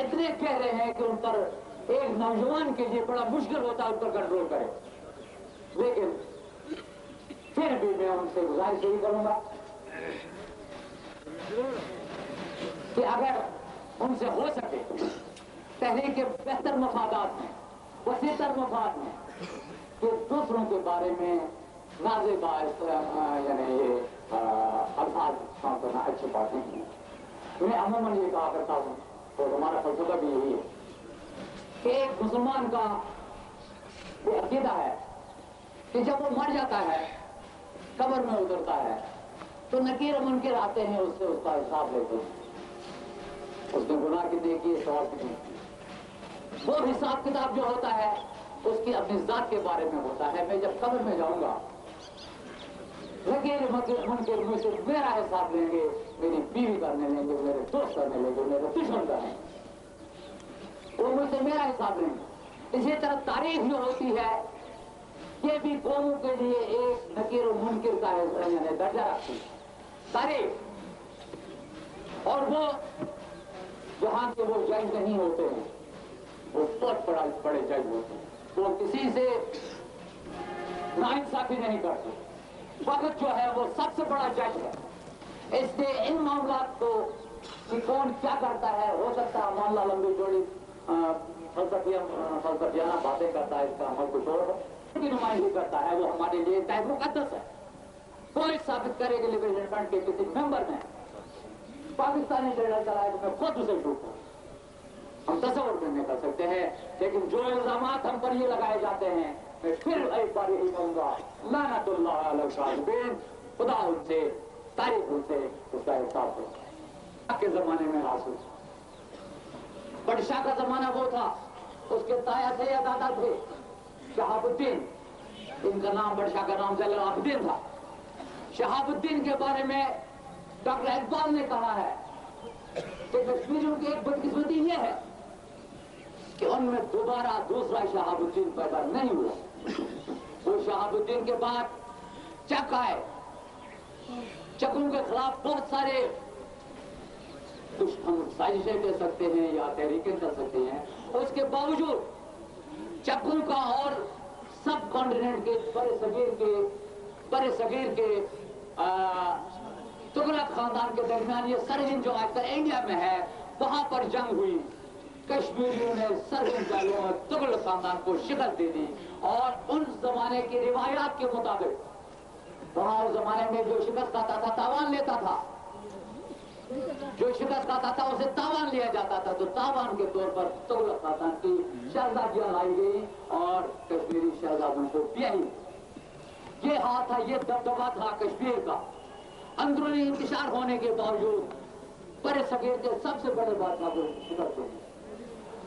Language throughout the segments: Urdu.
اتنے گہرے ہیں کہ ان پر ایک نوجوان کے لیے بڑا مشکل ہوتا ہے ان پر کنٹرول کرے. لیکن پھر بھی میں ان سے گزارش یہی کروں گا کہ اگر ان سے ہو سکے تحریک کے بہتر مفادات میں، وسیع تر مفاد میں، کہ دوسروں کے بارے میں نازیبا یعنی یہ الفاظ استعمال کرنا اچھی بات نہیں ہے. میں عموماً یہ کہا کرتا ہوں اور ہمارا فلسفہ بھی یہی ہے کہ ایک مسلمان کا یہ عقیدہ ہے کہ جب وہ مر جاتا ہے، قبر میں اترتا ہے، تو نکیر منکر آتے ہیں، اس سے اس کا حساب لیتے ہیں. اس نے گناہ کتنے کیے، ثواب کتنے کیے. وہ حساب کتاب جو ہوتا ہے اس کی اپنی ذات کے بارے میں ہوتا ہے. میں جب قبر میں جاؤں گا، نکیر منکر مجھ سے میرا حساب لیں گے، میری بیوی کرنے لیں گے، میرے دوست کرنے لیں گے، میرے دشمن کرنے لیں گے، وہ مجھ سے میرا حساب لیں گے. اسی طرح تاریخ جو ہوتی ہے یہ بھی قوموں کے لیے ایک نکیر و منکر کا یعنی درجہ رکھتی ہے تاریخ. اور وہ جہاں کے وہ جج نہیں ہوتے ہیں، وہ بہت بڑے جج ہوتے ہیں. وہ کسی سے ناانصافی نہیں کرتے. وقت جو ہے وہ سب سے بڑا جج ہے. اس لیے ان معاملات کو کہ کون کیا کرتا ہے، ہو سکتا ہے معاملہ لمبی جوڑی فلسفیانہ باتیں کرتا ہے، اس کا عمل کچھ اور کی نمائندگی کرتا ہے، وہ ہمارے لیے طے مقدس ہے. کوئی ثابت کرے کہ لبریشن فرنٹ کے کسی ممبر نے پاکستانی لیڈر چلائے تو میں خود اسے ڈوبتا ہوں. ہم تصور نہیں کر سکتے ہیں. لیکن جو الزامات ہم پر یہ لگائے جاتے ہیں، میں پھر ایک بار یہی کہوں گا لعنت اللہ علی الکاذبین، خدا ان سے، تاریخ ان سے اس کا حساب دے. کے زمانے میں حاصل بادشاہ کا زمانہ وہ تھا، اس کے تایا تھے یا دادا تھے شہاب الدین. ان کا نام بادشاہ کا نام جلال العابدین تھا. شہاب الدین کے بارے میں ڈاکٹر اقبال نے کہا ہے کہ کشمیریوں کی ایک بدقسمتی یہ ہے کہ ان میں دوبارہ دوسرا شہاب الدین پیدا نہیں ہوا. وہ شہاب الدین کے بعد چک آئے. چکوں کے خلاف بہت سارے ہم سازشیں کر سکتے ہیں یا تحریکیں کر سکتے ہیں. اس کے باوجود چکوں کا اور سب کانٹیننٹ کے بر صغیر کے تغلق خاندان کے درمیان یہ سرحد جو آج کل انڈیا میں ہے، وہاں پر جنگ ہوئی. کشمیریوں نے سرحد والوں اور تغلق خاندان کو شکست دے دی. اور ان زمانے کی روایات کے مطابق وہاں اس زمانے میں جو شکست کھاتا تھا تاوان لیتا تھا، جو شکست کھاتا تھا اسے تاوان لیا جاتا تھا. تو تاوان کے طور پر تغلق خاندان کی شہزادیاں لائی گئی اور کشمیری شہزادوں کو بیاہی. یہ ہاتھ تھا، یہ دبدبا تھا کشمیر کا. اندرونی انتشار ہونے کے باوجود بڑے صغیر کے سب سے بڑے بادشاہ کو شکست ہوئی.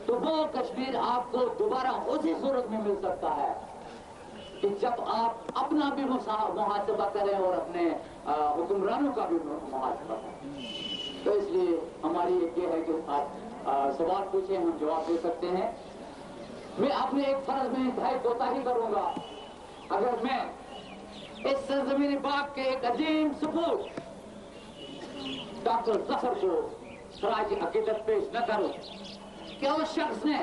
تو وہ کشمیر آپ کو دوبارہ اسی صورت میں مل سکتا ہے کہ جب آپ اپنا بھی محاسبہ کریں اور اپنے حکمرانوں کا بھی محاسبہ کریں. تو اس لیے ہماری ایک یہ ہے کہ آپ سوال پوچھیں، ہم جواب دے سکتے ہیں. میں اپنے ایک فرض میں انتہائی کوتاہی کروں گا اگر میں اس سرزمین پاک کے ایک عظیم سپوت ڈاکٹر ظفر کو خراج عقیدت پیش نہ کروں کہ اس شخص نے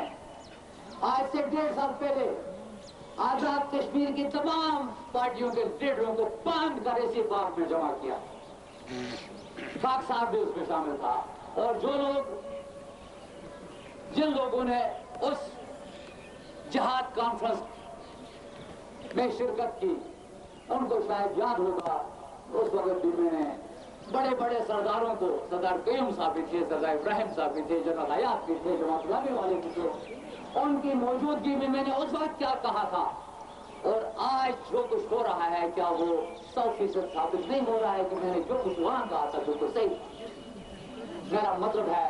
آج سے 1.5 سال پہلے آزاد کشمیر کی تمام پارٹیوں کے لیڈروں کو باندھ کر اسی پارک میں جمع کیا. خاک صاحب بھی اس میں شامل تھا. اور جن لوگوں نے اس جہاد کانفرنس میں شرکت کی ان کو شاید یاد ہوگا اس وقت بھی میں نے بڑے بڑے سرداروں کو، سردار قیوم صاحب بھی تھے، سردار ابراہیم صاحب بھی تھے، جنرل حیات بھی تھے، جماعت اسلامی والے بھی تھے، ان کی موجودگی میں نے اس وقت کیا کہا تھا اور آج جو کچھ ہو رہا ہے کیا وہ 100% ثابت نہیں ہو رہا ہے کہ میں نے جو کچھ وہاں کہا تھا بالکل صحیح. میرا مطلب ہے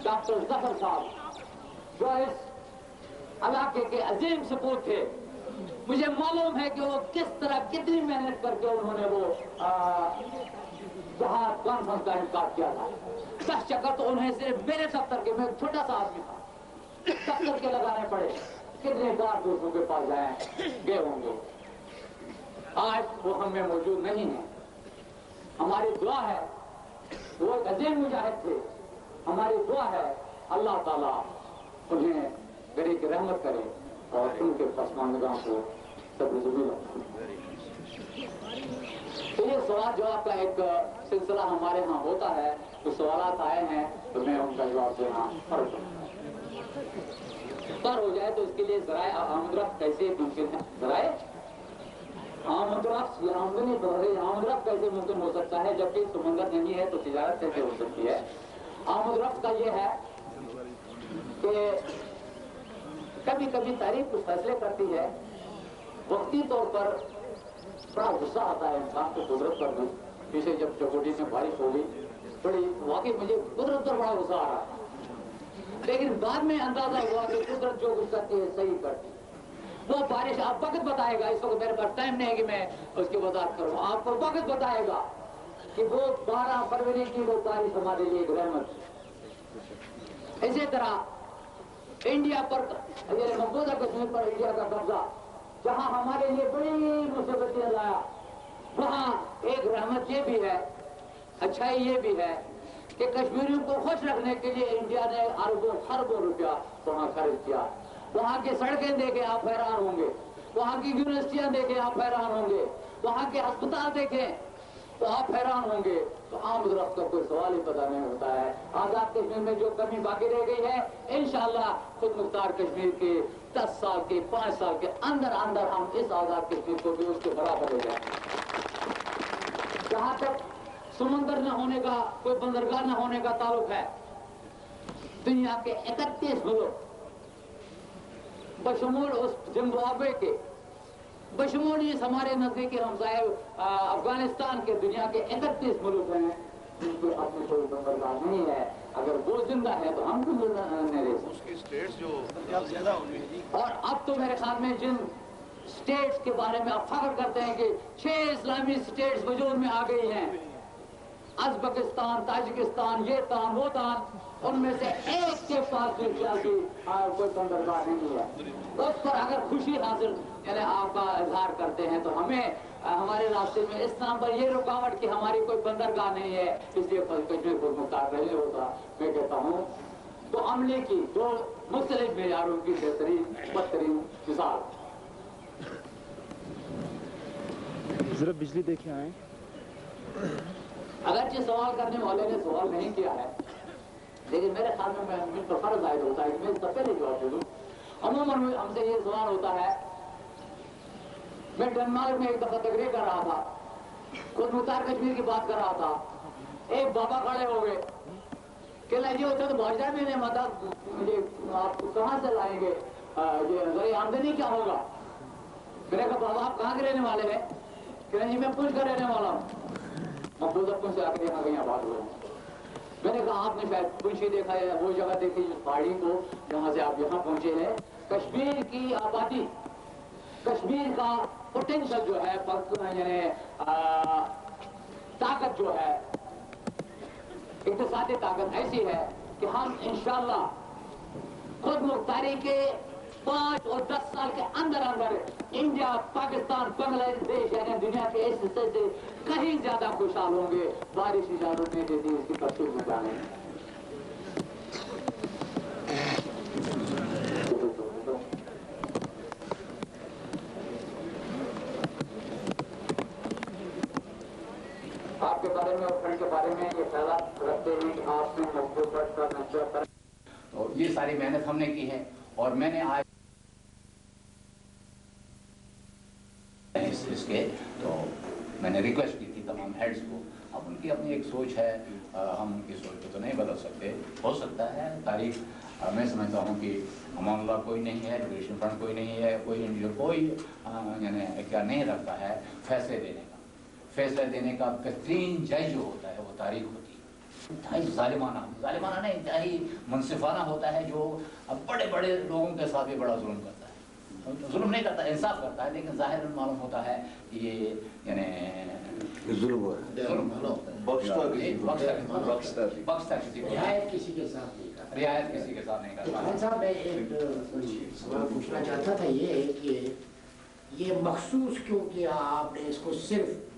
ڈاکٹر ظفر صاحب جو اس علاقے کے عظیم سپوت تھے، مجھے معلوم ہے کہ وہ کس طرح کتنی محنت کر کے انہوں نے وہ جہاں کانفرنس کا انعقاد کیا تھا. 10 چکر تو انہیں صرف میرے دفتر کے، میں چھوٹا سا آدمی تھا، دفتر کے لگانے پڑے. کتنے بار دوستوں کے پاس گئے ہوں گے. آج وہ ہم میں موجود نہیں ہیں. ہماری دعا ہے، وہ ایک عظیم مجاہد تھے، ہماری دعا ہے اللہ تعالیٰ انہیں گھر کی رحمت کرے اور ان کے پسماندگاں کو سب ضرور رکھے۔ تو یہ سوال جواب کا ایک سلسلہ ہمارے ہاں ہوتا ہے، تو سوالات آئے ہیں تو میں ان کا جواب دینا فرض پر ہو جائے تو اس کے لیے ذرائع آمد و رفت کیسے ممکن ہے؟ ذرائع آمد و رفت یا آمدنی آمد و رفت کیسے ممکن ہو سکتا ہے جبکہ سمندر نہیں ہے تو تجارت کیسے ہو سکتی ہے؟ آمد و رفت کا یہ ہے کہ کبھی کبھی تاریخ کچھ فیصلے کرتی ہے، وقتی طور پر بڑا غصہ آتا ہے انسان کو قدرت پر بھی۔ پیچھے جب چکوٹی میں بارش ہو گئی بڑی واقعی مجھے قدرت پر بڑا غصہ آ رہا تھا، لیکن بعد میں اندازہ ہوا کہ قدرت جو کچھ کرتی ہے صحیح کرتی ہے۔ وہ بارش آپ وقت بتائے گا، اس وقت میرے پاس ٹائم نہیں ہے کہ میں اس کی وضاحت کروں، آپ کو وقت بتائے گا کہ وہ 12 فروری کی وہ بارش ہمارے لیے ایک رحمت۔ اسی طرح انڈیا پر مقبوضہ کشمیر پر انڈیا کا قبضہ جہاں ہمارے لیے بڑی مصیبتیں لایا، وہاں ایک رحمت یہ بھی ہے، اچھائی یہ بھی ہے کہ کشمیریوں کو خوش رکھنے کے لیے انڈیا نے اربوں خربوں روپیہ وہاں خرچ کیا۔ وہاں کی سڑکیں دیکھیں آپ حیران ہوں گے، وہاں کی یونیورسٹیاں دیکھیں آپ حیران ہوں گے، وہاں کے ہسپتال دیکھیں تو آپ حیران ہوں گے۔ تو آمد و رفت کا کوئی سوال ہی پتہ نہیں ہوتا ہے۔ آزاد کشمیر میں جو کمی باقی رہ گئی ہے انشاءاللہ خود مختار کشمیر کے 10 سال کے 5 سال کے اندر ہم اس آزاد کشمیر کو بھی اس کے برابر ہو جائیں۔ جہاں تک سمندر نہ ہونے کا، کوئی بندرگاہ نہ ہونے کا تعلق ہے، دنیا کے 31 ملک بشمول اس زمبابوے کے، بشمول اس ہمارے نزدیکی ہمسائے افغانستان کے، دنیا کے 31 ملک ہیں جن کو اپنی کوئی بندرگاہ نہیں ہے۔ اگر وہ زندہ ہے تو ہم بھی نہیں رہ سکتے۔ اور اب تو میرے خیال میں جن اسٹیٹس کے بارے میں آپ فخر کرتے ہیں کہ 6 اسلامی اسٹیٹس وجود میں آ گئی ہیں، ازبکستان، تاجکستان، یہ تان وہ تان، ان میں سے ایک کے پاس بھی کوئی بندرگاہ نہیں ہے۔ اس پر اگر خوشی حاصل یعنی آپ کا اظہار کرتے ہیں تو ہمیں ہمارے راستے میں اس نام پر یہ رکاوٹ کہ ہماری کوئی بندرگاہ نہیں ہے اس لیے کشمیر کو مختار نہیں ہوتا، میں کہتا ہوں تو عملے کی 2 مختلف معیاروں کی بہترین بدترین مثال۔ ذرا بجلی دیکھیں آئیں۔ اگرچہ سوال کرنے والے نے سوال نہیں کیا ہے لیکن میرے خیال میں مجھ پر فرض عائد ہوتا ہے کہ میں اس کا پہلے جواب دے دوں۔ عموماً ہم سے یہ سوال ہوتا ہے، میں ڈنمارک میں ایک دفعہ تقریر کر رہا تھا، خود مختار کشمیر کی بات کر رہا تھا، ایک بابا کھڑے ہو گئے کہ لائے ہوتا تو بھاجا بھی نہیں مطلب آپ کہاں سے لائیں گے، یہ ذریعہ آمدنی کیا ہوگا؟ میں نے کہا بابا آپ کہاں کے رہنے والے ہیں؟ کہ نہیں میں پوچھ کر رہنے والا ہوں، مقبوضہ پوچھ سے آ کے یہاں کہیں بات ہوئے۔ میں نے کہا آپ نے شاید پنچھی دیکھا ہے، وہ جگہ دیکھی جس پہاڑی کو جہاں سے آپ یہاں پہنچے ہیں۔ کشمیر کی آبادی، کشمیر کا پوٹینشل جو ہے یعنی طاقت جو ہے، اقتصادی طاقت ایسی ہے کہ ہم انشاءاللہ خود مختاری کے 5 اور 10 سال کے اندر انڈیا، پاکستان، بنگلہ دیش یعنی دنیا کے اس حصے سے کہیں زیادہ خوشحال ہوں گے۔ بارش اجازت نہیں دیتی اس کی تفصیل میں جانے۔ آپ کے بارے میں اور فرنٹ کے بارے میں یہ خیالات رکھتے ہیں کہ آپ نے محبوبت کا نشہ کر، تو یہ ساری محنت ہم نے کی ہے اور میں نے آج اس کے تو میں نے ریکویسٹ کی تھی تمام ہیڈز کو۔ اب ان کی اپنی ایک سوچ ہے، ہم ان کی سوچ کو تو نہیں بدل سکتے۔ ہو سکتا ہے تاریخ، میں سمجھتا ہوں کہ امان اللہ کوئی نہیں ہے، لبریشن فرنٹ کوئی نہیں ہے، کوئی انڈیا کوئی یعنی اختیار نہیں رکھتا ہے فیصلے دینے کا۔ فیصلہ دینے کا بہترین جج جو ہوتا ہے وہ تاریخ ہوتی ہے۔ انتہائی ظالمانہ نہیں، انتہائی منصفانہ ہوتا ہے جو اب بڑے بڑے لوگوں کے ساتھ بھی بڑا ظلم کرتا ہے۔ ظلم نہیں کرتا، انصاف کرتا ہے، لیکن ظاہر معلوم ہوتا ہے کہ یہ یعنی ظلم ہوا ہے، بخشتا کسی کو، رعایت کسی کے ساتھ نہیں کرتا۔ صاحب میں ایک سوال پوچھنا چاہتا تھا، یہ ہے کہ یہ مخصوص کیوں کیا آپ نے اس کو صرف